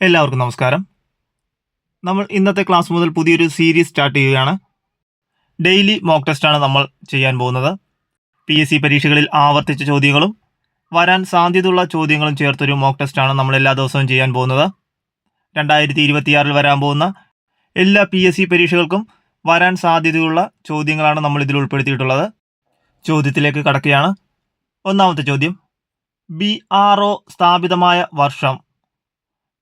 എല്ലാവർക്കും നമസ്കാരം. നമ്മൾ ഇന്നത്തെ ക്ലാസ് മുതൽ പുതിയൊരു സീരീസ് സ്റ്റാർട്ട് ചെയ്യുകയാണ്. ഡെയിലി മോക്ക് ടെസ്റ്റാണ് നമ്മൾ ചെയ്യാൻ പോകുന്നത്. PSC പരീക്ഷകളിൽ ആവർത്തിച്ച ചോദ്യങ്ങളും വരാൻ സാധ്യതയുള്ള ചോദ്യങ്ങളും ചേർത്തൊരു മോക്ക് ടെസ്റ്റാണ് നമ്മൾ എല്ലാ ദിവസവും ചെയ്യാൻ പോകുന്നത്. 2026 വരാൻ പോകുന്ന എല്ലാ PSC പരീക്ഷകൾക്കും വരാൻ സാധ്യതയുള്ള ചോദ്യങ്ങളാണ് നമ്മൾ ഇതിൽ ഉൾപ്പെടുത്തിയിട്ടുള്ളത്. ചോദ്യത്തിലേക്ക് കടക്കുകയാണ്. ഒന്നാമത്തെ ചോദ്യം, BRO സ്ഥാപിതമായ വർഷം.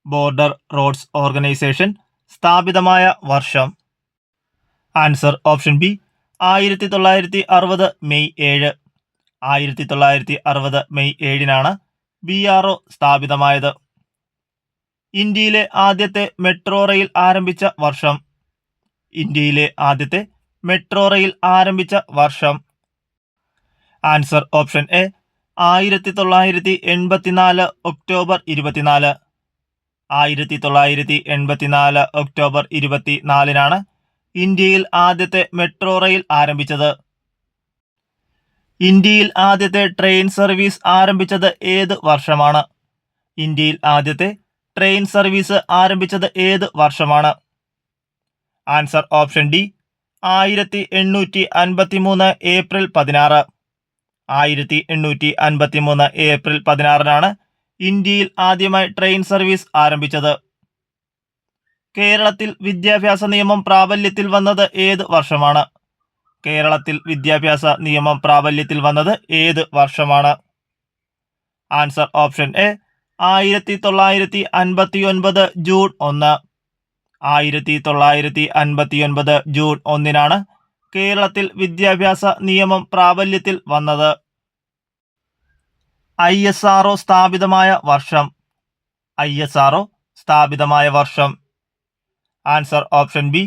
ബോർഡർ റോഡ്സ് ഓർഗനൈസേഷൻ സ്ഥാപിതമായ വർഷം. Answer option B 1960 May 7. 1960 May 7-നാണ് BRO സ്ഥാപിതമായത്. ഇന്ത്യയിലെ ആദ്യത്തെ മെട്രോ റെയിൽ ആരംഭിച്ച വർഷം. ഇന്ത്യയിലെ ആദ്യത്തെ മെട്രോ റെയിൽ ആരംഭിച്ച വർഷം. Answer option A 1984 October 24. 1984 October 24-നാണ് ഇന്ത്യയിൽ ആദ്യത്തെ മെട്രോ റെയിൽ ആരംഭിച്ചത്. ഇന്ത്യയിൽ ആദ്യത്തെ ട്രെയിൻ സർവീസ് ആരംഭിച്ചത് ഏത് വർഷമാണ്? ഇന്ത്യയിൽ ആദ്യത്തെ ട്രെയിൻ സർവീസ് ആരംഭിച്ചത് ഏത് വർഷമാണ്? Answer option D 1853 April 16. 1853 April 16-നാണ് ഇന്ത്യയിൽ ആദ്യമായി ട്രെയിൻ സർവീസ് ആരംഭിച്ചത്. കേരളത്തിൽ വിദ്യാഭ്യാസ നിയമം പ്രാബല്യത്തിൽ വന്നത് ഏത് വർഷമാണ്? കേരളത്തിൽ വിദ്യാഭ്യാസ നിയമം പ്രാബല്യത്തിൽ വന്നത് ഏത് വർഷമാണ്? Answer option A 1959 June 1. 1959 June 1-നാണ് കേരളത്തിൽ വിദ്യാഭ്യാസ നിയമം പ്രാബല്യത്തിൽ വന്നത്. ISRO സ്ഥാപിതമായ വർഷം. ISRO സ്ഥാപിതമായ വർഷം. Answer option B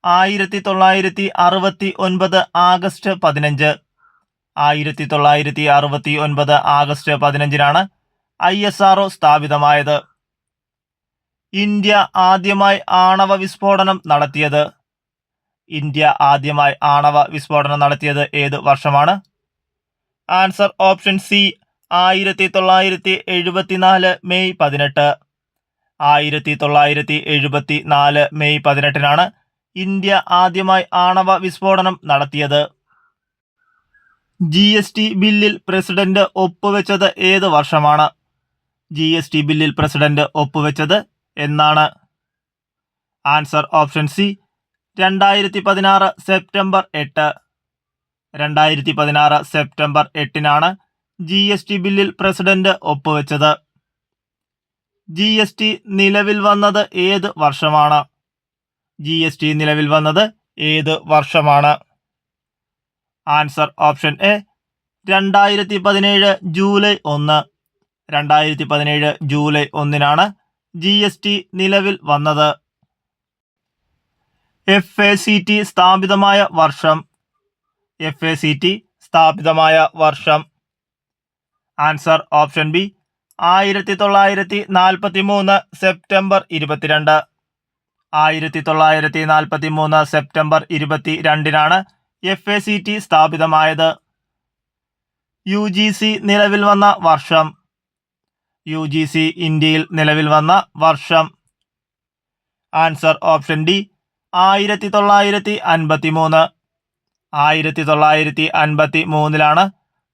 1969 August 15. 1969 August 15-നാണ് ISRO സ്ഥാപിതമായത്. ഇന്ത്യ ആദ്യമായി ആണവ വിസ്ഫോടനം നടത്തിയത്. ഇന്ത്യ ആദ്യമായി ആണവ വിസ്ഫോടനം നടത്തിയത് ഏത് വർഷമാണ്? Answer option C 1974 May 18. 1974 May 18-നാണ് ഇന്ത്യ ആദ്യമായി ആണവ വിസ്ഫോടനം നടത്തിയത്. GST ബില്ലിൽ പ്രസിഡന്റ് ഒപ്പുവെച്ചത് ഏത് വർഷമാണ്? GST ബില്ലിൽ പ്രസിഡന്റ് ഒപ്പുവെച്ചത് എന്നാണ്? Answer option C 2016 September 8. 2016 September 8-നാണ് GST ബില്ലിൽ പ്രസിഡന്റ് ഒപ്പുവെച്ചത്. GST നിലവിൽ വന്നത് ഏത് വർഷമാണ്? GST നിലവിൽ വന്നത് ഏത് വർഷമാണ്? Answer option A 2017 July 1. 2017 July 1-നാണ് GST നിലവിൽ വന്നത്. FACT സ്ഥാപിതമായ വർഷം. FACT സ്ഥാപിതമായ വർഷം. Answer option B 1943 September 22. 1943 September 22-നാണ് FACT സ്ഥാപിതമായത്. UGC നിലവിൽ വന്ന വർഷം. UGC ഇന്ത്യയിൽ നിലവിൽ വന്ന വർഷം. Answer option D 1953. 1953-ലാണ്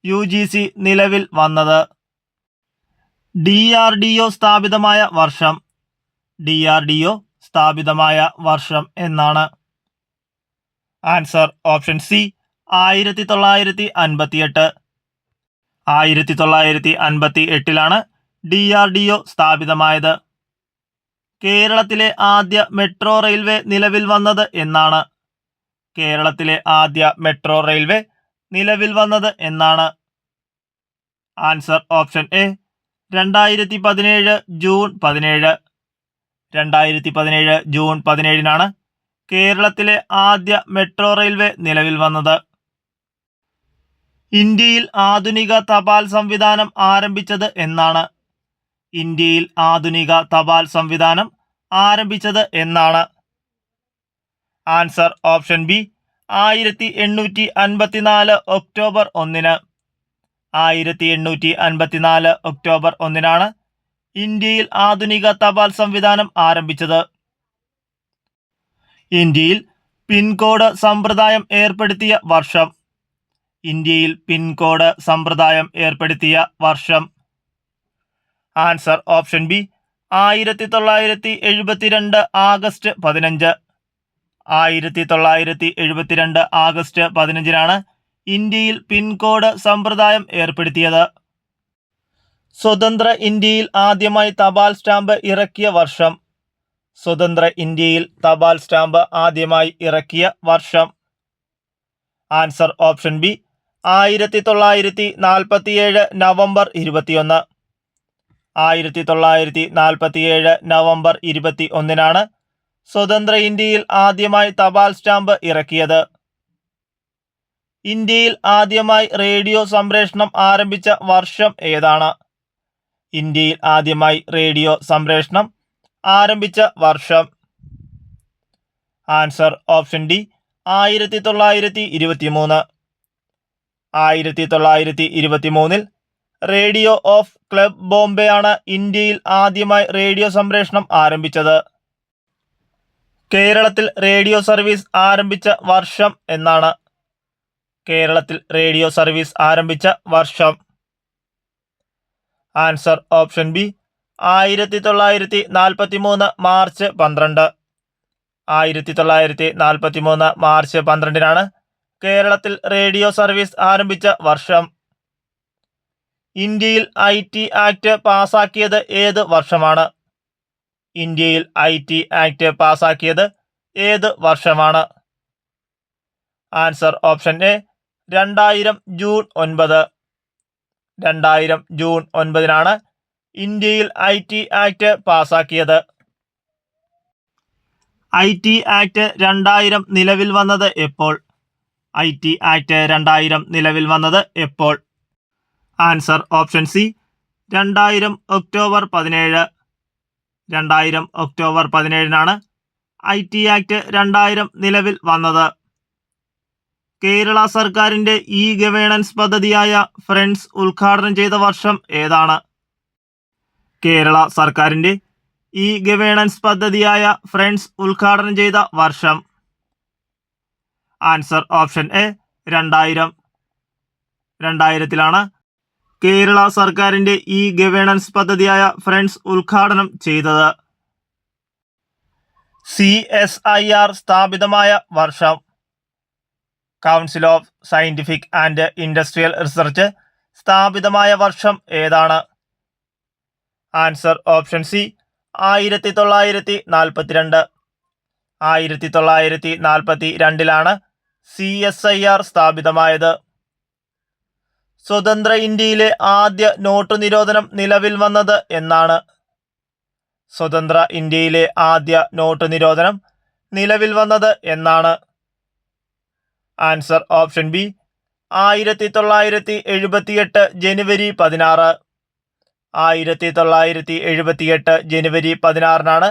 UGC നിലവിൽ വന്നത്. DRDO സ്ഥാപിതമായ വർഷം. DRDO സ്ഥാപിതമായ വർഷം എന്നാണ്? Answer option C 1958. 1958-ലാണ് DRDO സ്ഥാപിതമായത്. കേരളത്തിലെ ആദ്യ മെട്രോ റെയിൽവേ നിലവിൽ വന്നത് എന്നാണ്? കേരളത്തിലെ ആദ്യ മെട്രോ റെയിൽവേ നിലവിൽ വന്നത് എന്നാണ്? Answer option A 2017 June 17. 2017 June 17-നാണ് കേരളത്തിലെ ആദ്യ മെട്രോ റെയിൽവേ നിലവിൽ വന്നത്. ഇന്ത്യയിൽ ആധുനിക തപാൽ സംവിധാനം ആരംഭിച്ചത് എന്നാണ്? ഇന്ത്യയിൽ ആധുനിക തപാൽ സംവിധാനം ആരംഭിച്ചത് എന്നാണ്? Answer option B 1854 October 1. 1854 October 1-നാണ് ഇന്ത്യയിൽ ആധുനിക തപാൽ സംവിധാനം ആരംഭിച്ചത്? ഇന്ത്യയിൽ പിൻകോഡ് സമ്പ്രദായം ഏർപ്പെടുത്തിയ വർഷം? ഇന്ത്യയിൽ പിൻകോഡ് സമ്പ്രദായം ഏർപ്പെടുത്തിയ വർഷം? Answer option B 1972 August 15. 1972 August 15-നാണ് ഇന്ത്യയിൽ പിൻകോഡ് സമ്പ്രദായം ഏർപ്പെടുത്തിയത്. സ്വതന്ത്ര ഇന്ത്യയിൽ ആദ്യമായി തപാൽ സ്റ്റാമ്പ് ഇറക്കിയ വർഷം? സ്വതന്ത്ര ഇന്ത്യയിൽ തപാൽ സ്റ്റാമ്പ് ആദ്യമായി ഇറക്കിയ വർഷം? Answer option B 1947 November 21. 1947 November 21-നാണ് സ്വതന്ത്ര ഇന്ത്യയിൽ ആദ്യമായി തപാൽ സ്റ്റാമ്പ് ഇറക്കിയത്. ഇന്ത്യയിൽ ആദ്യമായി റേഡിയോ സംപ്രേഷണം ആരംഭിച്ച വർഷം ഏതാണ്? ഇന്ത്യയിൽ ആദ്യമായി റേഡിയോ സംപ്രേഷണം ആരംഭിച്ച വർഷം? Answer option D 1923. 1923-ൽ റേഡിയോ ഓഫ് ക്ലബ് ബോംബെ ആണ് ഇന്ത്യയിൽ ആദ്യമായി റേഡിയോ സംപ്രേഷണം ആരംഭിച്ചത്. കേരളത്തിൽ റേഡിയോ സർവീസ് ആരംഭിച്ച വർഷം എന്നാണ്? കേരളത്തിൽ റേഡിയോ സർവീസ് ആരംഭിച്ച വർഷം? Answer option B 1943 March 12. 1943 March 12-നാണ് കേരളത്തിൽ റേഡിയോ സർവീസ് ആരംഭിച്ച വർഷം. ഇന്ത്യയിൽ IT ആക്ട് പാസാക്കിയത് ഏത് വർഷമാണ്? ഇന്ത്യയിൽ IT ആക്ട് പാസാക്കിയത് ഏത് വർഷമാണ്? Answer option A 2000 June 9. 2000 June 9-നാണ് ഇന്ത്യയിൽ IT ആക്ട് പാസാക്കിയത്. IT ആക്ട് 2000 നിലവിൽ വന്നത് എപ്പോൾ? IT ആക്ട് 2000 നിലവിൽ വന്നത് എപ്പോൾ? Answer option C 2000 October 17. 2000 October 17-നാണ് IT ആക്ട് 2000 നിലവിൽ വന്നത്. കേരള സർക്കാരിൻ്റെ ഗവേണൻസ് പദ്ധതിയായ ഫ്രണ്ട്സ് ഉദ്ഘാടനം ചെയ്ത വർഷം ഏതാണ്? കേരള സർക്കാരിൻ്റെ ഗവേണൻസ് പദ്ധതിയായ ഫ്രണ്ട്സ് ഉദ്ഘാടനം ചെയ്ത വർഷം? Answer option A 2000. 2000-ലാണ് കേരള സർക്കാരിൻ്റെ ഗവേണൻസ് പദ്ധതിയായ ഫ്രണ്ട്സ് ഉദ്ഘാടനം ചെയ്തത്. CSIR സ്ഥാപിതമായ വർഷം? Council of scientific and industrial research സ്ഥാപിതമായ വർഷം ഏതാണ്? ആൻസർ ഓപ്ഷൻ സി 1942. 1942-ലാണ് CSIR സ്ഥാപിതമായത്. സ്വതന്ത്ര ഇന്ത്യയിലെ ആദ്യ നോട്ട് നിരോധനം നിലവിൽ വന്നത് എന്നാണ്? സ്വതന്ത്ര ഇന്ത്യയിലെ ആദ്യ നോട്ട് നിരോധനം നിലവിൽ വന്നത് എന്നാണ്? ആൻസർ ഓപ്ഷൻ ബി 1978 ജനുവരി 16. 1978 ജനുവരി 16-നാണ്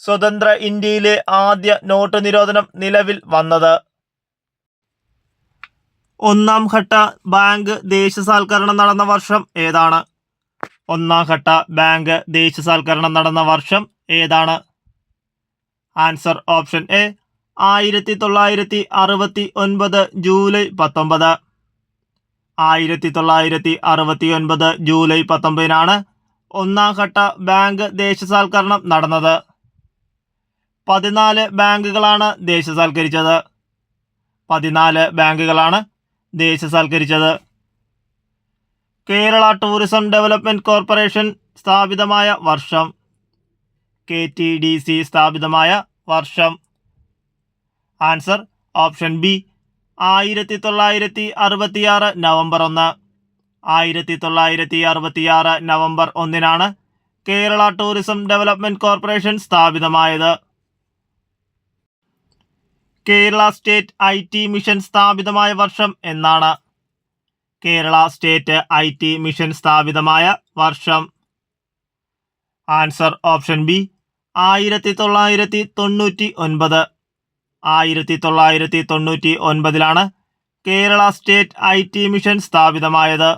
സ്വതന്ത്ര ഇന്ത്യയിലെ ആദ്യ നോട്ട് നിരോധനം നിലവിൽ വന്നത്. ഒന്നാം ഘട്ട ബാങ്ക് ദേശസാൽക്കരണം നടന്ന വർഷം ഏതാണ്? ഒന്നാം ഘട്ട ബാങ്ക് ദേശസാൽക്കരണം നടന്ന വർഷം ഏതാണ്? ആൻസർ ഓപ്ഷൻ എ 1969 ജൂലൈ 19. 1969 ജൂലൈ 19-നാണ് ഒന്നാം ഘട്ട ബാങ്ക് ദേശസാൽക്കരണം നടന്നത്. 14 ബാങ്കുകളാണ് ദേശസാൽക്കരിച്ചത്. 14 ബാങ്കുകളാണ് ദേശസാൽക്കരിച്ചത്. കേരള ടൂറിസം ഡെവലപ്മെന്റ് കോർപ്പറേഷൻ സ്ഥാപിതമായ വർഷം? KTDC സ്ഥാപിതമായ വർഷം? Answer option B 1966 November 1. 1966 November 1-നാണ് കേരള ടൂറിസം ഡെവലപ്മെന്റ് കോർപ്പറേഷൻ സ്ഥാപിതമായത്. കേരള സ്റ്റേറ്റ് IT മിഷൻ സ്ഥാപിതമായ വർഷം എന്നാണ്? കേരള സ്റ്റേറ്റ് IT മിഷൻ സ്ഥാപിതമായ വർഷം? Answer option B 1999. 1999-ലാണ് കേരള സ്റ്റേറ്റ് IT മിഷൻ സ്ഥാപിതമായത്.